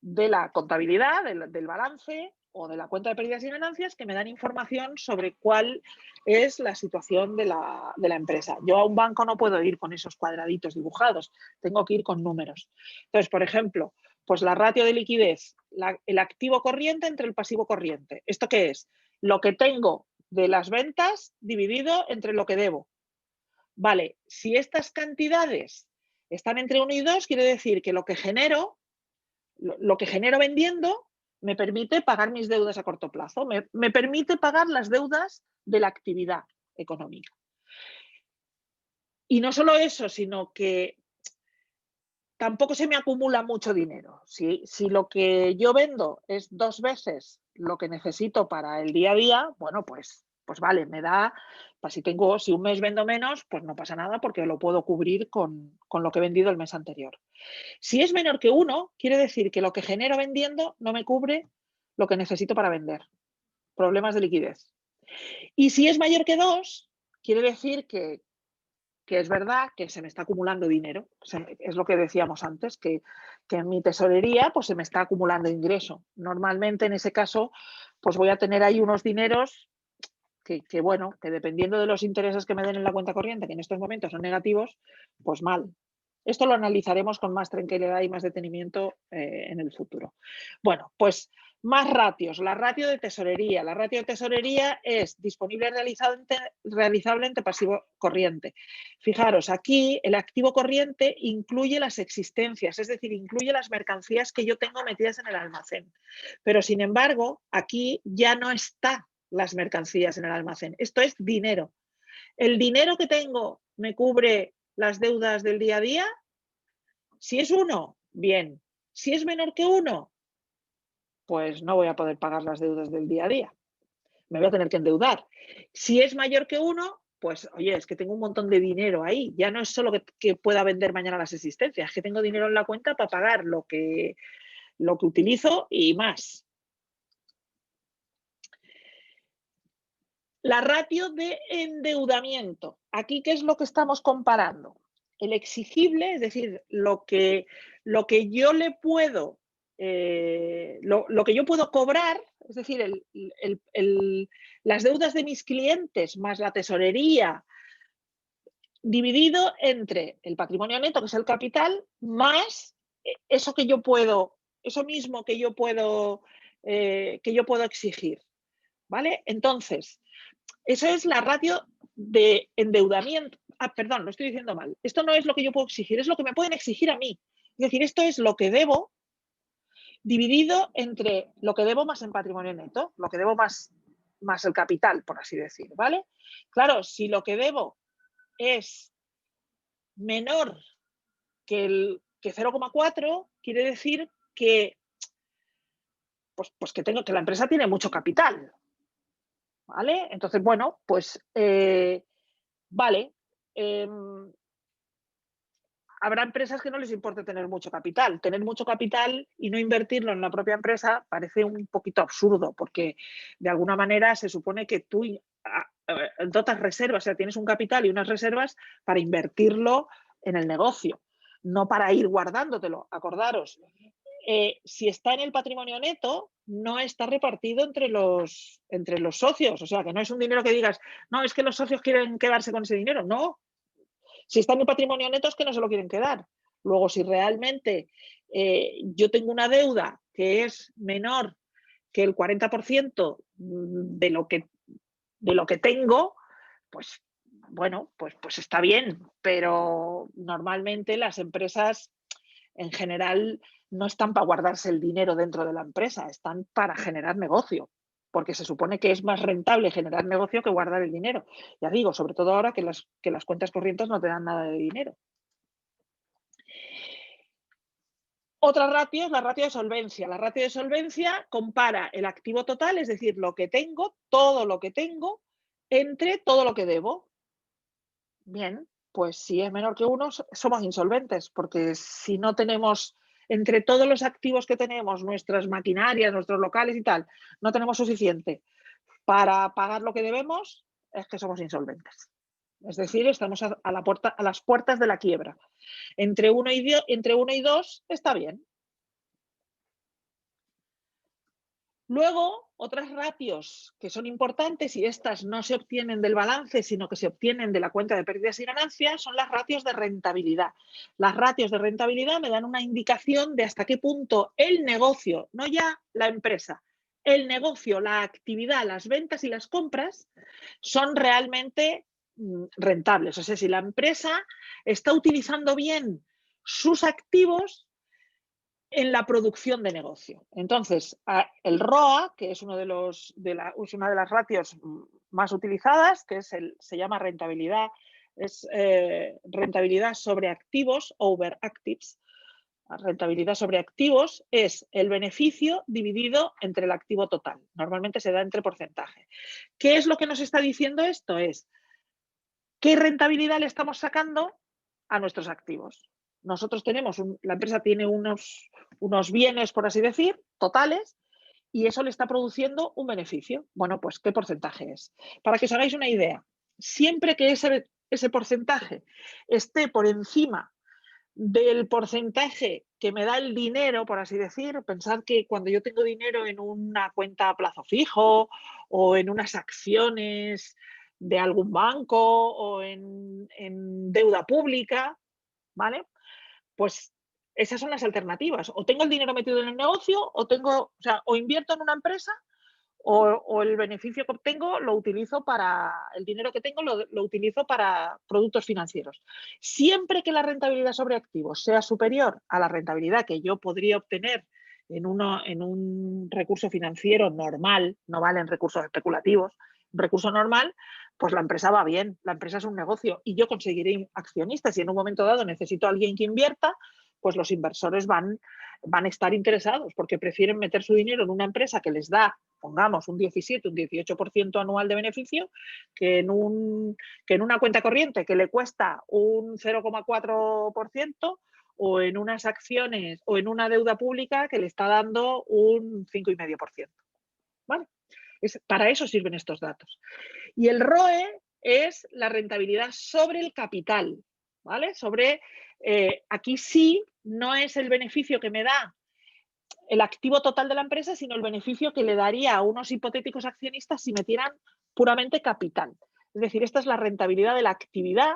de la contabilidad, del balance o de la cuenta de pérdidas y ganancias que me dan información sobre cuál es la situación de la empresa. Yo a un banco no puedo ir con esos cuadraditos dibujados, tengo que ir con números. Entonces, por ejemplo, pues la ratio de liquidez, el activo corriente entre el pasivo corriente. ¿Esto qué es? Lo que tengo de las ventas dividido entre lo que debo. Vale, si estas cantidades están entre 1 y 2, quiere decir que lo que genero vendiendo me permite pagar mis deudas a corto plazo, me permite pagar las deudas de la actividad económica. Y no solo eso, sino que tampoco se me acumula mucho dinero. Si lo que yo vendo es 2 veces lo que necesito para el día a día, bueno, pues vale, me da, si un mes vendo menos, pues no pasa nada porque lo puedo cubrir con lo que he vendido el mes anterior. Si es menor que 1, quiere decir que lo que genero vendiendo no me cubre lo que necesito para vender. Problemas de liquidez. Y si es mayor que 2, quiere decir que es verdad que se me está acumulando dinero. Es lo que decíamos antes, que en mi tesorería pues se me está acumulando ingreso. Normalmente en ese caso pues voy a tener ahí unos dineros que bueno, que dependiendo de los intereses que me den en la cuenta corriente, que en estos momentos son negativos, pues mal. Esto lo analizaremos con más tranquilidad y más detenimiento en el futuro. Bueno, pues más ratios. La ratio de tesorería. La ratio de tesorería es disponible realizable entre pasivo corriente. Fijaros, aquí el activo corriente incluye las existencias, es decir, incluye las mercancías que yo tengo metidas en el almacén. Pero, sin embargo, aquí ya no está las mercancías en el almacén. Esto es dinero. ¿El dinero que tengo me cubre las deudas del día a día? Si es 1, bien. Si es menor que 1, pues no voy a poder pagar las deudas del día a día. me voy a tener que endeudar. Si es mayor que 1, pues oye, es que tengo un montón de dinero ahí. Ya no es solo que pueda vender mañana las existencias, es que tengo dinero en la cuenta para pagar lo que utilizo y más. La ratio de endeudamiento. Aquí, ¿qué es lo que estamos comparando? El exigible, es decir, lo que yo le puedo, lo que yo puedo cobrar, es decir, las deudas de mis clientes más la tesorería, dividido entre el patrimonio neto, que es el capital, más eso que yo puedo, eso mismo que yo puedo exigir. ¿Vale? Entonces, eso es la ratio de endeudamiento. Ah, perdón, lo estoy diciendo mal. Esto no es lo que yo puedo exigir, es lo que me pueden exigir a mí. Es decir, esto es lo que debo dividido entre lo que debo más en patrimonio neto, lo que debo más el capital, por así decir, ¿vale? Claro, si lo que debo es menor que 0,4, quiere decir que, pues que la empresa tiene mucho capital, ¿vale? Entonces, bueno, pues vale. Habrá empresas que no les importe tener mucho capital. Tener mucho capital y no invertirlo en la propia empresa parece un poquito absurdo, porque de alguna manera se supone que tú dotas reservas, o sea, tienes un capital y unas reservas para invertirlo en el negocio, no para ir guardándotelo. Acordaros, si está en el patrimonio neto, no está repartido entre los socios. O sea, que no es un dinero que digas, no, es que los socios quieren quedarse con ese dinero. No. Si está en el patrimonio neto es que no se lo quieren quedar. Luego, si realmente yo tengo una deuda que es menor que el 40% de lo que tengo, pues bueno, pues está bien. Pero normalmente las empresas en general no están para guardarse el dinero dentro de la empresa, están para generar negocio, porque se supone que es más rentable generar negocio que guardar el dinero. Ya digo, sobre todo ahora que las cuentas corrientes no te dan nada de dinero. Otra ratio es la ratio de solvencia. La ratio de solvencia compara el activo total, es decir, lo que tengo, todo lo que tengo, entre todo lo que debo. Bien, pues si es menor que 1, somos insolventes, porque si no tenemos, entre todos los activos que tenemos, nuestras maquinarias, nuestros locales y tal, no tenemos suficiente para pagar lo que debemos, es que somos insolventes. Es decir, estamos a las puertas de la quiebra. Entre 1 y 2 está bien. Luego, otras ratios que son importantes, y estas no se obtienen del balance, sino que se obtienen de la cuenta de pérdidas y ganancias, son las ratios de rentabilidad. Las ratios de rentabilidad me dan una indicación de hasta qué punto el negocio, no ya la empresa, el negocio, la actividad, las ventas y las compras son realmente rentables. O sea, si la empresa está utilizando bien sus activos en la producción de negocio. Entonces, el ROA, que es una de las ratios más utilizadas, que se llama rentabilidad, es rentabilidad sobre activos, over actives. Rentabilidad sobre activos es el beneficio dividido entre el activo total. Normalmente se da entre porcentaje. ¿Qué es lo que nos está diciendo esto? Es qué rentabilidad le estamos sacando a nuestros activos. Nosotros tenemos, la empresa tiene unos bienes, por así decir, totales, y eso le está produciendo un beneficio. Bueno, pues ¿qué porcentaje es? Para que os hagáis una idea, siempre que ese porcentaje esté por encima del porcentaje que me da el dinero, por así decir, pensad que cuando yo tengo dinero en una cuenta a plazo fijo o en unas acciones de algún banco o en deuda pública, ¿vale? Pues esas son las alternativas. O tengo el dinero metido en el negocio o invierto en una empresa o el beneficio que obtengo lo utilizo el dinero que tengo lo utilizo para productos financieros. Siempre que la rentabilidad sobre activos sea superior a la rentabilidad que yo podría obtener en un recurso financiero normal, no valen recursos especulativos, un recurso normal, pues la empresa va bien, la empresa es un negocio y yo conseguiré accionistas. Si en un momento dado necesito a alguien que invierta, pues los inversores van a estar interesados porque prefieren meter su dinero en una empresa que les da, pongamos, un 17, un 18% anual de beneficio, que en una cuenta corriente que le cuesta un 0,4%, o en unas acciones o en una deuda pública que le está dando un 5,5%. ¿Vale? Para eso sirven estos datos. Y el ROE es la rentabilidad sobre el capital, ¿vale? Aquí sí no es el beneficio que me da el activo total de la empresa, sino el beneficio que le daría a unos hipotéticos accionistas si metieran puramente capital. Es decir, esta es la rentabilidad de la actividad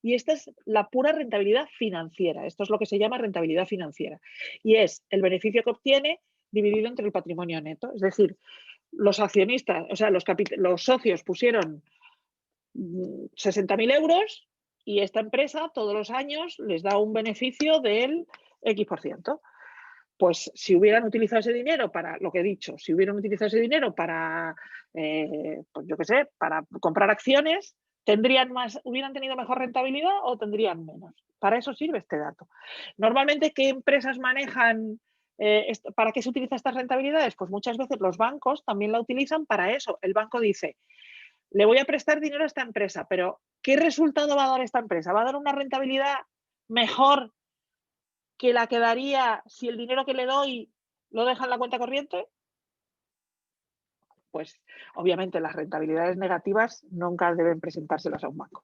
y esta es la pura rentabilidad financiera. Esto es lo que se llama rentabilidad financiera. Y es el beneficio que obtiene dividido entre el patrimonio neto. Es decir, los accionistas, o sea, los socios pusieron 60.000 euros y esta empresa todos los años les da un beneficio del X%. Pues si hubieran utilizado ese dinero para, lo que he dicho, si hubieran utilizado ese dinero para, pues yo qué sé, para comprar acciones, ¿hubieran tenido mejor rentabilidad o tendrían menos? Para eso sirve este dato. Normalmente, ¿qué empresas manejan? ¿Para qué se utilizan estas rentabilidades? Pues muchas veces los bancos también la utilizan para eso. El banco dice, le voy a prestar dinero a esta empresa, pero ¿qué resultado va a dar esta empresa? ¿Va a dar una rentabilidad mejor que la que daría si el dinero que le doy lo deja en la cuenta corriente? Pues obviamente las rentabilidades negativas nunca deben presentárselas a un banco.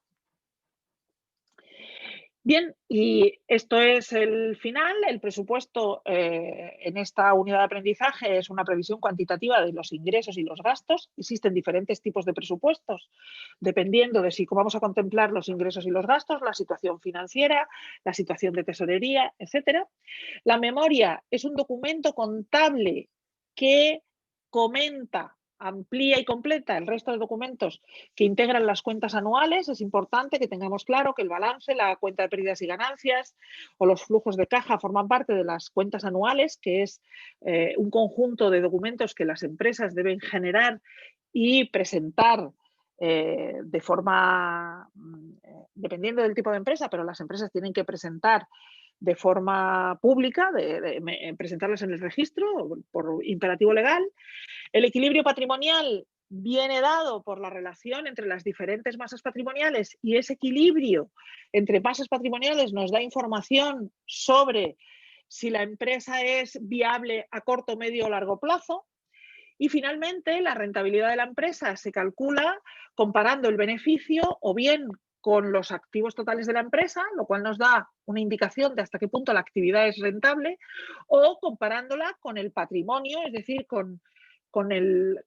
Bien, y esto es el final. El presupuesto en esta unidad de aprendizaje es una previsión cuantitativa de los ingresos y los gastos. Existen diferentes tipos de presupuestos, dependiendo de si vamos a contemplar los ingresos y los gastos, la situación financiera, la situación de tesorería, etcétera. La memoria es un documento contable que comenta, amplía y completa el resto de documentos que integran las cuentas anuales. Es importante que tengamos claro que el balance, la cuenta de pérdidas y ganancias o los flujos de caja forman parte de las cuentas anuales, que es un conjunto de documentos que las empresas deben generar y presentar de forma, dependiendo del tipo de empresa, pero las empresas tienen que presentar de forma pública, presentarlas en el registro por imperativo legal. El equilibrio patrimonial viene dado por la relación entre las diferentes masas patrimoniales y ese equilibrio entre masas patrimoniales nos da información sobre si la empresa es viable a corto, medio o largo plazo. Y finalmente, la rentabilidad de la empresa se calcula comparando el beneficio o bien con los activos totales de la empresa, lo cual nos da una indicación de hasta qué punto la actividad es rentable, o comparándola con el patrimonio, es decir, con el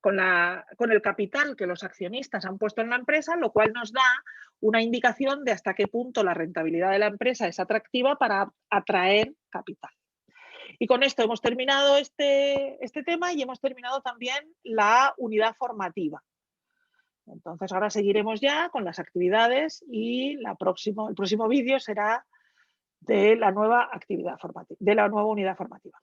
capital que los accionistas han puesto en la empresa, lo cual nos da una indicación de hasta qué punto la rentabilidad de la empresa es atractiva para atraer capital. Y con esto hemos terminado este tema y hemos terminado también la unidad formativa. Entonces ahora seguiremos ya con las actividades y el próximo vídeo será de la nueva actividad formativa, de la nueva unidad formativa.